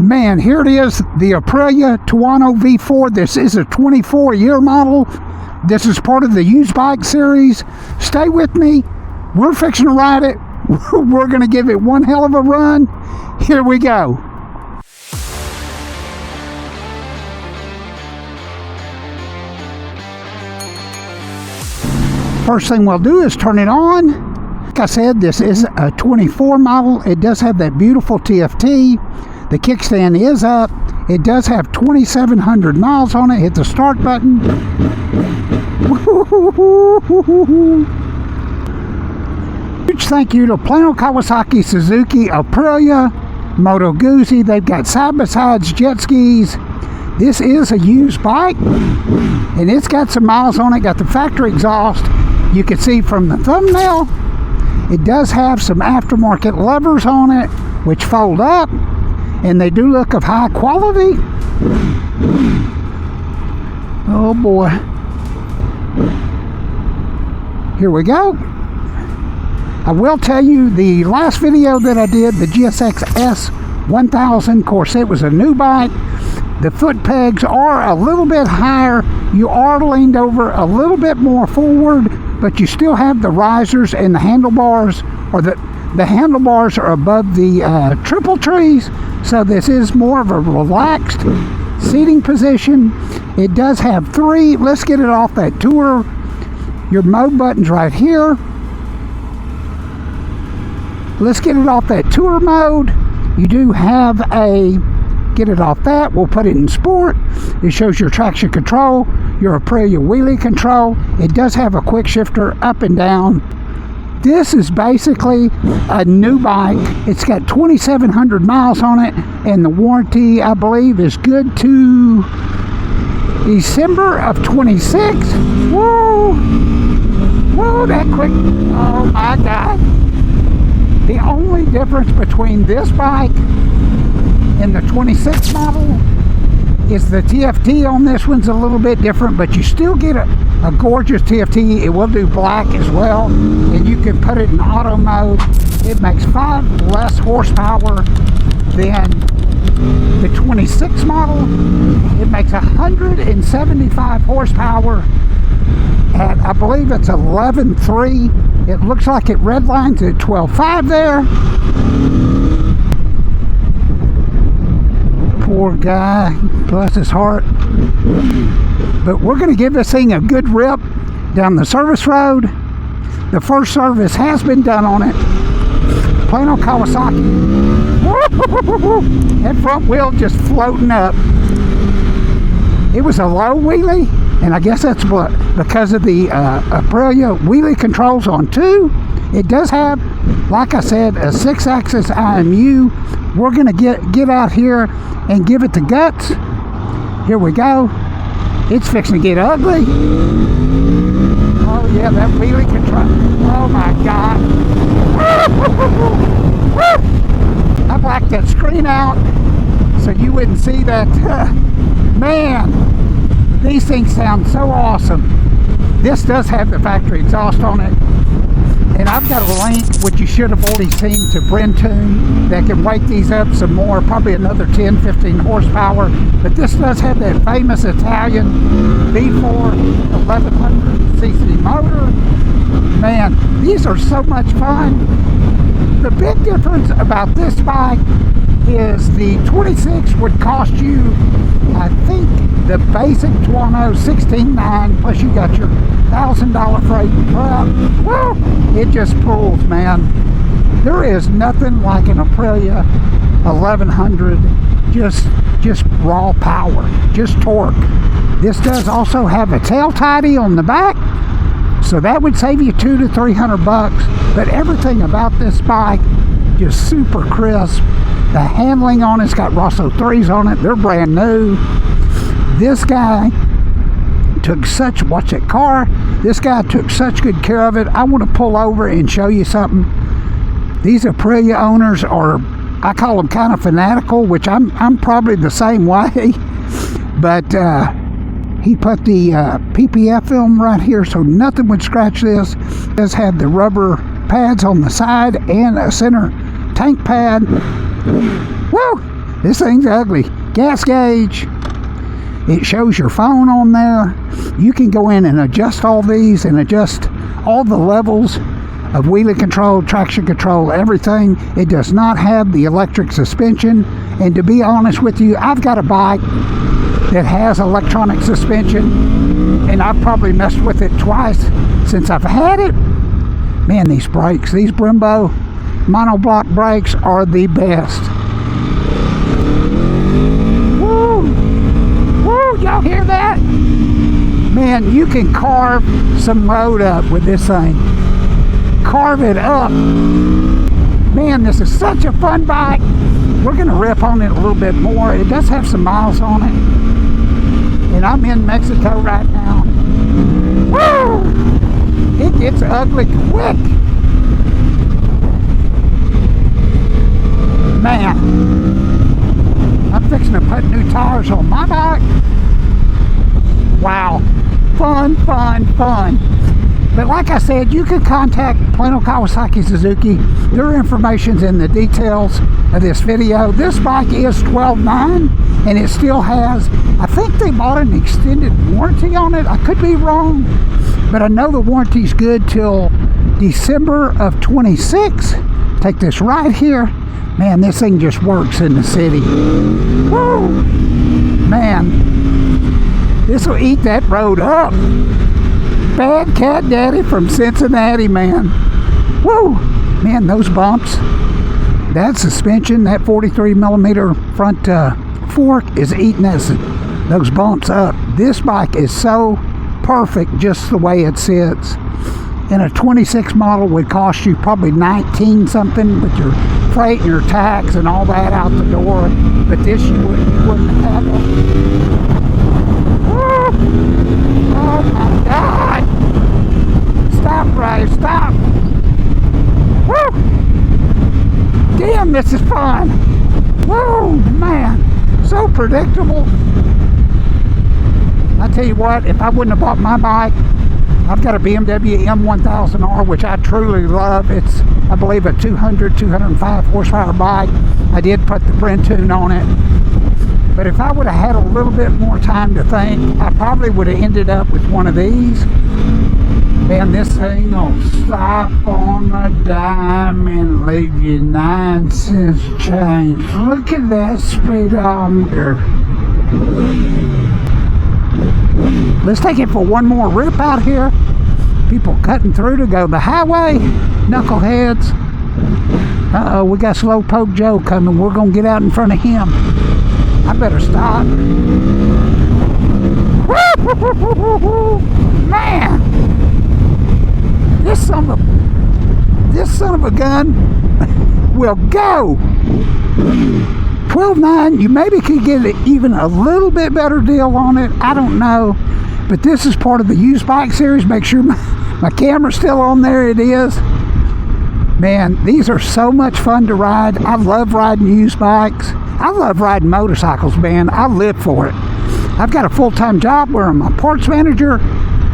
Man, here it is, the Aprilia Tuono V4. This is a 24-year model. This is part of the used bike series. Stay with me. We're fixing to ride it. We're going to give it one hell of a run. Here we go. First thing we'll do is turn it on. Like I said, this is a 24 model. It does have that beautiful TFT. The kickstand is up. It does have 2,700 miles on it. Hit the start button. Huge thank you to Plano, Kawasaki, Suzuki, Aprilia, Moto Guzzi. They've got side-by-sides, jet skis. This is a used bike, and it's got some miles on it. Got the factory exhaust. You can see from the thumbnail, it does have some aftermarket levers on it, which fold up, and they do look of high quality. Oh boy. Here we go. I will tell you, the last video that I did, the GSX S1000, of course it was a new bike. The foot pegs are a little bit higher. You are leaned over a little bit more forward, but you still have the risers and the handlebars, or the handlebars are above the triple trees, so this is more of a relaxed seating position. It does have three. Let's get it off that tour. Your mode button's right here. Let's get it off that tour mode. You do have a, get it off that, we'll put it in sport. It shows your traction control, your Aprilia wheelie control. It does have a quick shifter up and down. This is basically a new bike. It's got 2,700 miles on it, and the warranty, I believe, is good to December of 26. Whoa! Whoa, that quick, oh my God. The only difference between this bike and the 26 model is the TFT on this one's a little bit different, but you still get a gorgeous TFT. It will do black as well, and you can put it in auto mode. It makes 5 less horsepower than the 26 model. It makes 175 horsepower at, I believe it's 11.3. It looks like it redlines at 12.5 there. Poor guy, bless his heart. But we're going to give this thing a good rip down the service road. The first service has been done on it. Plano, Kawasaki. That front wheel just floating up. It was a low wheelie, and I guess that's what, because of the Aprilia wheelie controls on 2. It does have, like I said, a 6-axis IMU. We're going to get out here and give it the guts. Here we go. It's fixing to get ugly. Oh yeah, that wheelie control. Oh my God. I blacked that screen out so you wouldn't see that. Man, these things sound so awesome. This does have the factory exhaust on it. And I've got a link, which you should have already seen, to Brentoon that can wake these up some more, probably another 10-15 horsepower. But this does have that famous Italian V4 1100cc motor. Man, these are so much fun. The big difference about this bike is the 26 would cost you, I think, the basic Tuono $16,900, plus you got your $1,000 freight and truck. Woo! It just pulls, man. There is nothing like an Aprilia 1100, just raw power, just torque. This does also have a tail tidy on the back, so that would save you $200 to $300. But everything about this bike just super crisp. The handling on it's got Rosso 3s on it. They're brand new. This guy took such, watch that car. This guy took such good care of it. I want to pull over and show you something. These Aprilia owners are, I call them kind of fanatical, which I'm probably the same way. But he put the PPF film right here so nothing would scratch this. It does have the rubber pads on the side and a center tank pad. Woo! This thing's ugly. Gas gauge. It shows your phone on there. You can go in and adjust all these and adjust all the levels of wheelie control, traction control, everything. It does not have the electric suspension. And to be honest with you, I've got a bike that has electronic suspension, and I've probably messed with it twice since I've had it. Man, these brakes, these Brembo monoblock brakes are the best. Y'all hear that? Man, you can carve some road up with this thing. Carve it up. Man, this is such a fun bike. We're going to rip on it a little bit more. It does have some miles on it. And I'm in Mexico right now. Woo! It gets ugly quick. Man, I'm fixing to put new tires on my bike. Wow, fun, fun, fun. But like I said, you can contact Plano Kawasaki Suzuki. Their information's in the details of this video. This bike is 12.9, and it still has, I think they bought an extended warranty on it. I could be wrong, but I know the warranty's good till December of 26. Take this right here. Man, this thing just works in the city. Woo! Man. This will eat that road up. Bad Cat Daddy from Cincinnati, man. Woo! Man, those bumps. That suspension, that 43 millimeter front fork is eating those bumps up. This bike is so perfect just the way it sits. And a 26 model would cost you probably 19 something with your freight and your tax and all that out the door. But this you wouldn't have it. Oh my God! Stop, Ray, stop! Woo! Damn, this is fun! Woo, man! So predictable. I tell you what, if I wouldn't have bought my bike, I've got a BMW M1000R, which I truly love. It's, I believe, a 205 horsepower bike. I did put the Brentune on it. But if I would have had a little bit more time to think, I probably would have ended up with one of these. Man, this thing will stop on a dime and leave you 9 cents change. Look at that speedometer. Let's take it for one more rip out here. People cutting through to go the highway. Knuckleheads. Uh-oh, we got Slowpoke Joe coming. We're going to get out in front of him. I better stop. Man! This son of a gun will go. 12.9, you maybe could get even a little bit better deal on it. I don't know. But this is part of the used bike series. Make sure my camera's still on there. It is. Man, these are so much fun to ride. I love riding used bikes. I love riding motorcycles, man. I live for it. I've got a full-time job where I'm a parts manager,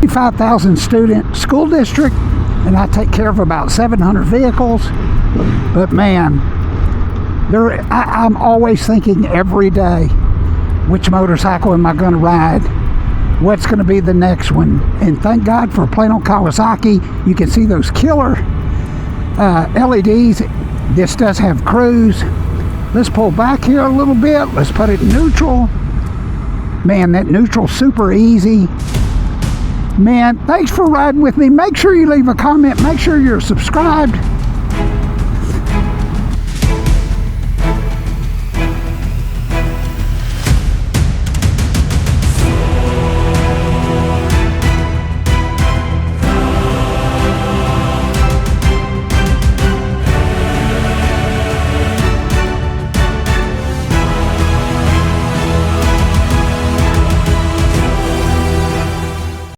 5,000 student school district, and I take care of about 700 vehicles. But man, I'm always thinking every day, which motorcycle am I going to ride? What's going to be the next one? And thank God for Plano Kawasaki. You can see those killer LEDs. This does have cruise. Let's pull back here a little bit. Let's put it in neutral. Man, that neutral's super easy. Man, thanks for riding with me. Make sure you leave a comment. Make sure you're subscribed.